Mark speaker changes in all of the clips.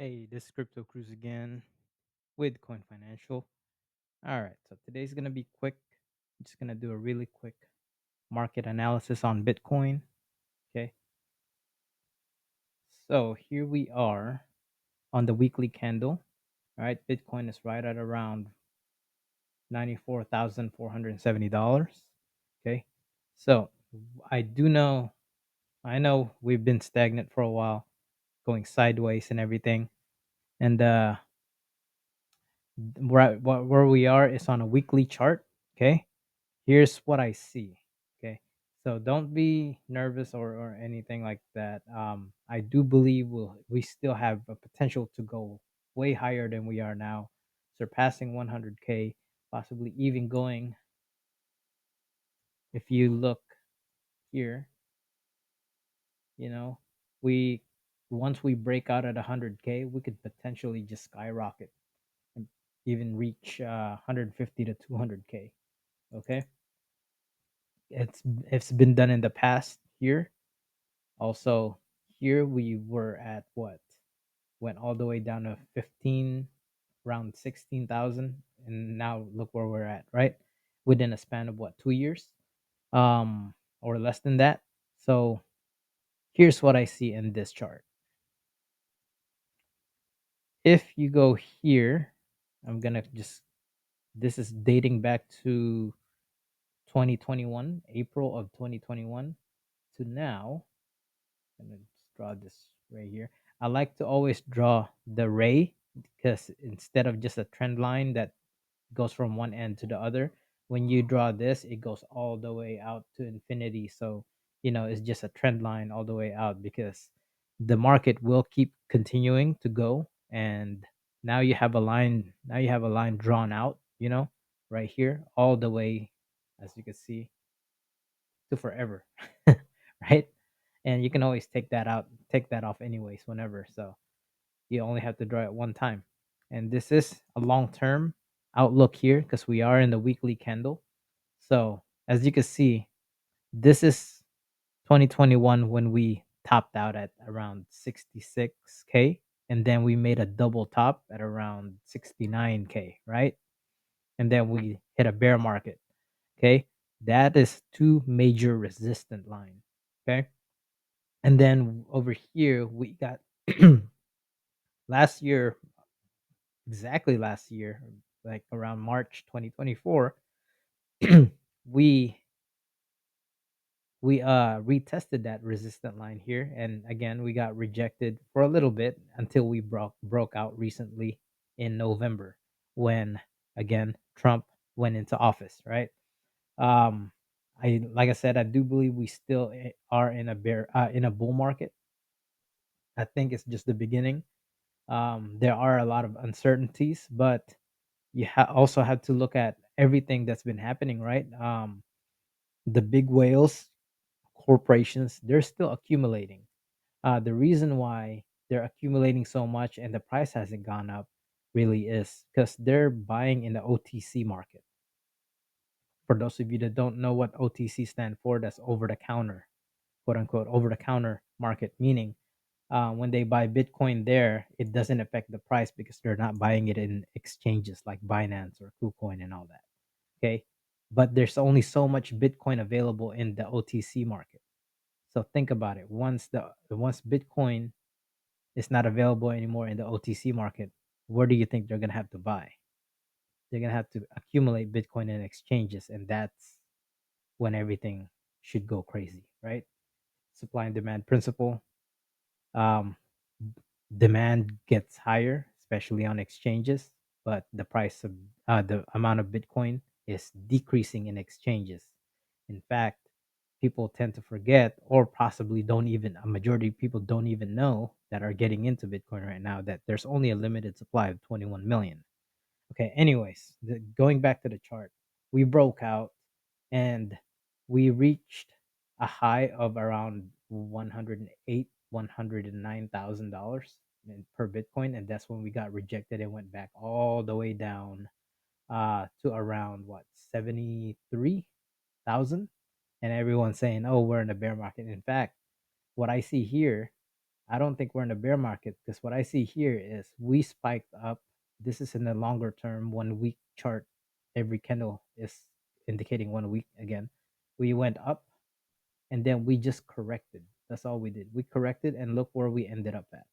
Speaker 1: Hey, this is CryptoCruz again with CoinFinancial. All right, so today's gonna be quick. I'm just gonna do a really quick market analysis on Bitcoin. Okay, so here we are on the weekly candle. All right, Bitcoin is right at around $94,470. Okay, so I do know, I know we've been stagnant for a while, going sideways and everything, and where we are is on a weekly chart. Okay, here's what I see. Okay. So don't be nervous or anything like that. I do believe we still have a potential to go way higher than we are now, surpassing 100K, possibly even going. If you look here, you know, we once we break out at 100K, we could potentially just skyrocket and even reach 150 to 200K. Okay, it's been done in the past here. Also, here we were at what? Went all the way down to 15, around 16,000. And now look where we're at, right? Within a span of what, 2 years? Um, or less than that. So here's what I see in this chart. If you go here, I'm gonna just this is dating back to 2021, April of 2021 to now. I'm gonna just draw this right here. I like to always draw the ray because instead of just a trend line that goes from one end to the other, when you draw this, it goes all the way out to infinity. So, it's just a trend line all the way out because the market will keep continuing to go. And now you have a line drawn out, right here, all the way, as you can see, to forever. Right? And you can always take that off anyways whenever. So you only have to draw it one time. And this is a long-term outlook here because we are in the weekly candle. So as you can see, this is 2021 when we topped out at around 66K, and then we made a double top at around 69K, right? And then we hit a bear market. Okay, that is two major resistant line. Okay, and then over here we got last year, exactly last year, like around March 2024, we retested that resistant line here, and again we got rejected for a little bit until we broke out recently in November, when again Trump went into office, right? um I like I said, I do believe we still are in a bull market. I think it's just the beginning. There are a lot of uncertainties, but you also have to look at everything that's been happening, right? The big whales, corporations, they're still accumulating. The reason why they're accumulating so much and the price hasn't gone up really is because they're buying in the OTC market. For those of you that don't know what OTC stand for, that's over the counter, quote unquote, over the counter market, meaning when they buy Bitcoin there, it doesn't affect the price because they're not buying it in exchanges like Binance or KuCoin and all that. Okay. But there's only so much Bitcoin available in the OTC market. So think about it. Once Bitcoin is not available anymore in the OTC market, where do you think they're gonna have to buy? They're gonna have to accumulate Bitcoin in exchanges, and that's when everything should go crazy, right? Supply and demand principle. Um, Demand gets higher, especially on exchanges, but the amount of Bitcoin is decreasing in exchanges. In fact, people tend to forget, or possibly don't even, a majority of people don't even know that are getting into Bitcoin right now, that there's only a limited supply of 21 million. Okay, anyways, going back to the chart, we broke out and we reached a high of around 108, $109,000 per Bitcoin, and that's when we got rejected and went back all the way down to around what, 73,000, and everyone's saying, "Oh, we're in a bear market." In fact, what I see here, I don't think we're in a bear market because what I see here is we spiked up. This is in the longer term, 1 week chart. Every candle is indicating 1 week again. We went up and then we just corrected. That's all we did. We corrected and look where we ended up at.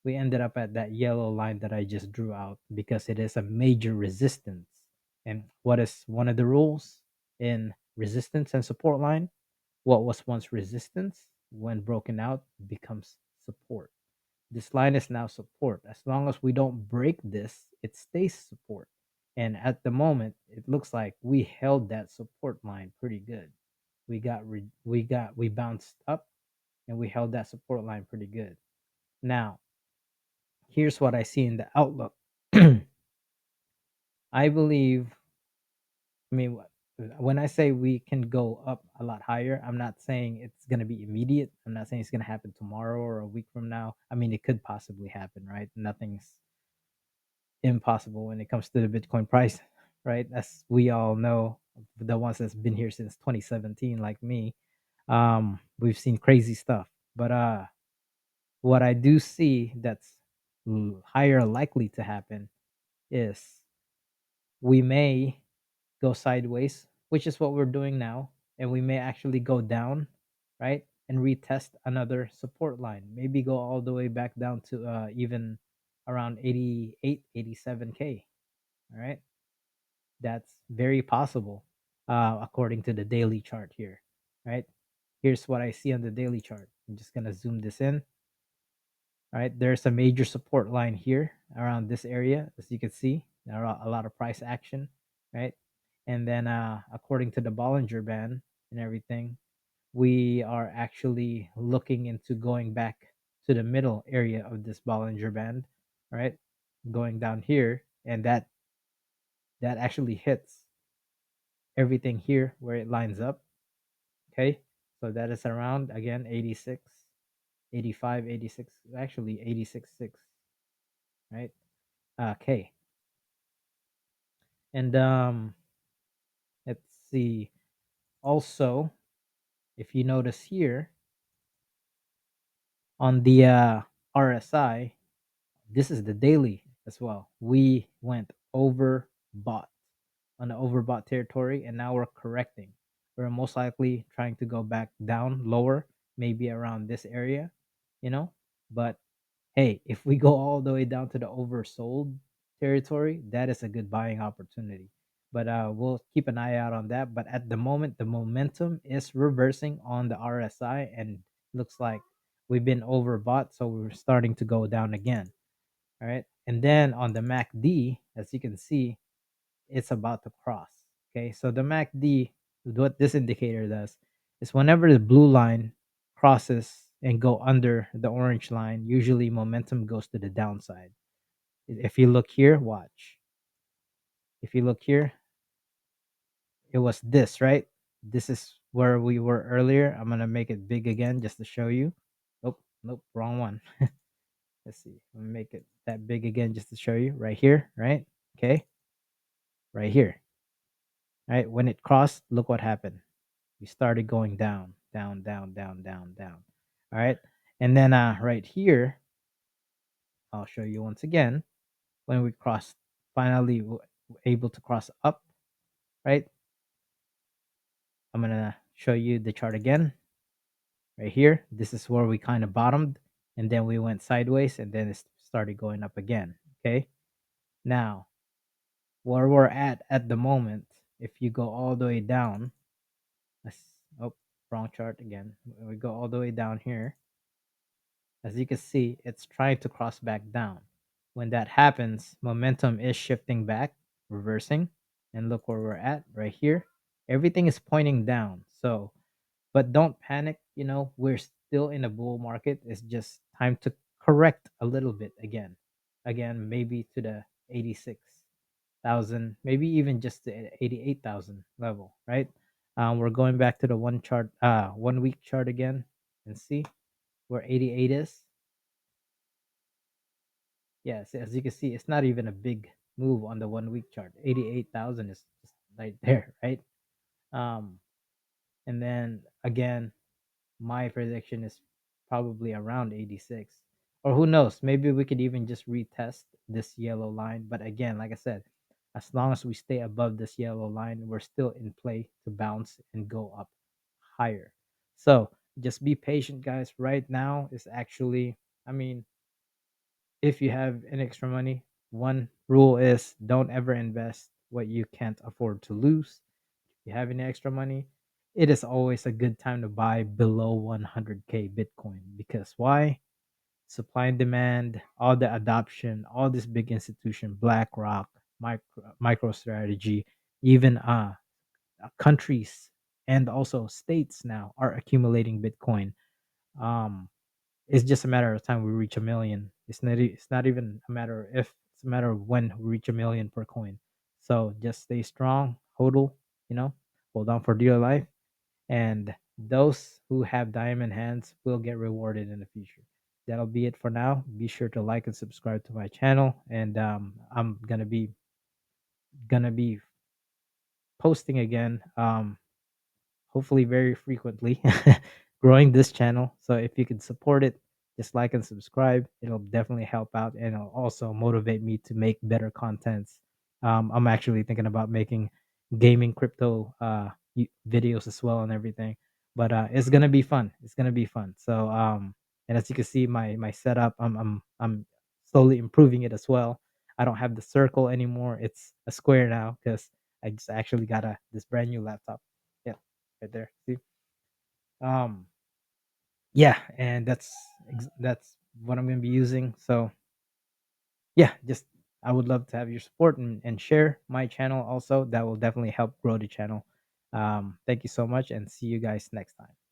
Speaker 1: We ended up at that yellow line that I just drew out because it is a major resistance. And what is one of the rules in resistance and support line? What was once resistance, when broken out, becomes support. This line is now support. As long as we don't break this, it stays support. And at the moment, it looks like we held that support line pretty good. We bounced up and we held that support line pretty good. Now, here's what I see in the outlook. I believe, I mean, when I say we can go up a lot higher, I'm not saying it's going to be immediate. I'm not saying it's going to happen tomorrow or a week from now. I mean, it could possibly happen, right? Nothing's impossible when it comes to the Bitcoin price, right? As we all know, the ones that's been here since 2017, like me, we've seen crazy stuff. But what I do see that's higher likely to happen is we may go sideways, which is what we're doing now, and we may actually go down, right? And retest another support line. Maybe go all the way back down to even around 88, 87K. All right. That's very possible, according to the daily chart here, right? Here's what I see on the daily chart. I'm just going to zoom this in. All right. There's a major support line here around this area. As you can see, there are a lot of price action, right? And then, according to the Bollinger Band and everything, we are actually looking into going back to the middle area of this Bollinger Band, right? Going down here, and that actually hits everything here where it lines up. Okay. So that is around again 86, 85, 86, actually 86.6, right? Okay. And let's see. Also, if you notice here on the RSI, this is the daily as well. We went overbought on the overbought territory, and now we're correcting. We're most likely trying to go back down lower, maybe around this area, you know. But hey, if we go all the way down to the oversold territory, that is a good buying opportunity. But we'll keep an eye out on that. But at the moment, the momentum is reversing on the RSI, and looks like we've been overbought, so we're starting to go down again. All right. And then on the MACD, as you can see, it's about to cross. Okay. So the MACD, what this indicator does is whenever the blue line crosses and go under the orange line, usually momentum goes to the downside. If you look here, watch. If you look here, it was this, right? This is where we were earlier. I'm going to make it big again just to show you. Nope, nope, wrong one. Let's see. I'm going to make it that big again just to show you right here, right? Okay. Right here. Right? When it crossed, look what happened. We started going down, down, down, down, down, down. All right. And then right here, I'll show you once again when we crossed, finally able to cross up, right? I'm going to show you the chart again right here. This is where we kind of bottomed, and then we went sideways, and then it started going up again. Okay. Now, where we're at the moment, if you go all the way down, let's, oh, wrong chart again. We go all the way down here. As you can see, it's trying to cross back down. When that happens, momentum is shifting back, reversing, and look where we're at right here. Everything is pointing down. So, but don't panic. We're still in a bull market. It's just time to correct a little bit again. Again, maybe to the 86,000, maybe even just the 88,000 level, right? We're going back to the 1 week chart again and see where 88 is. Yes, as you can see, it's not even a big move on the 1 week chart. 88,000 is just right there, right? Um, and then again, my prediction is probably around 86. Or who knows, maybe we could even just retest this yellow line. But again, like I said, as long as we stay above this yellow line, we're still in play to bounce and go up higher. So just be patient, guys. Right now is actually, I mean, if you have any extra money, one rule is don't ever invest what you can't afford to lose. If you have any extra money, it is always a good time to buy below 100K Bitcoin. Because why? Supply and demand, all the adoption, all this big institution, BlackRock, MicroStrategy, even countries and also states now are accumulating Bitcoin. Um, it's just a matter of time we reach a million. It's not even a matter of if, it's a matter of when we reach a million per coin. So just stay strong, hodl, you know, hold on for dear life, and those who have diamond hands will get rewarded in the future. That'll be it for now. Be sure to like and subscribe to my channel, and I'm gonna be posting again. Hopefully very frequently, growing this channel. So if you can support it, just like and subscribe. It'll definitely help out, and it'll also motivate me to make better contents. I'm actually thinking about making gaming crypto videos as well and everything. But it's gonna be fun. It's gonna be fun. So and as you can see, my setup, I'm slowly improving it as well. I don't have the circle anymore. It's a square now because I just actually got a this brand new laptop. Yeah, right there. See? Um, yeah, and that's what I'm gonna be using. So yeah, just I would love to have your support and share my channel also. That will definitely help grow the channel. Thank you so much and see you guys next time.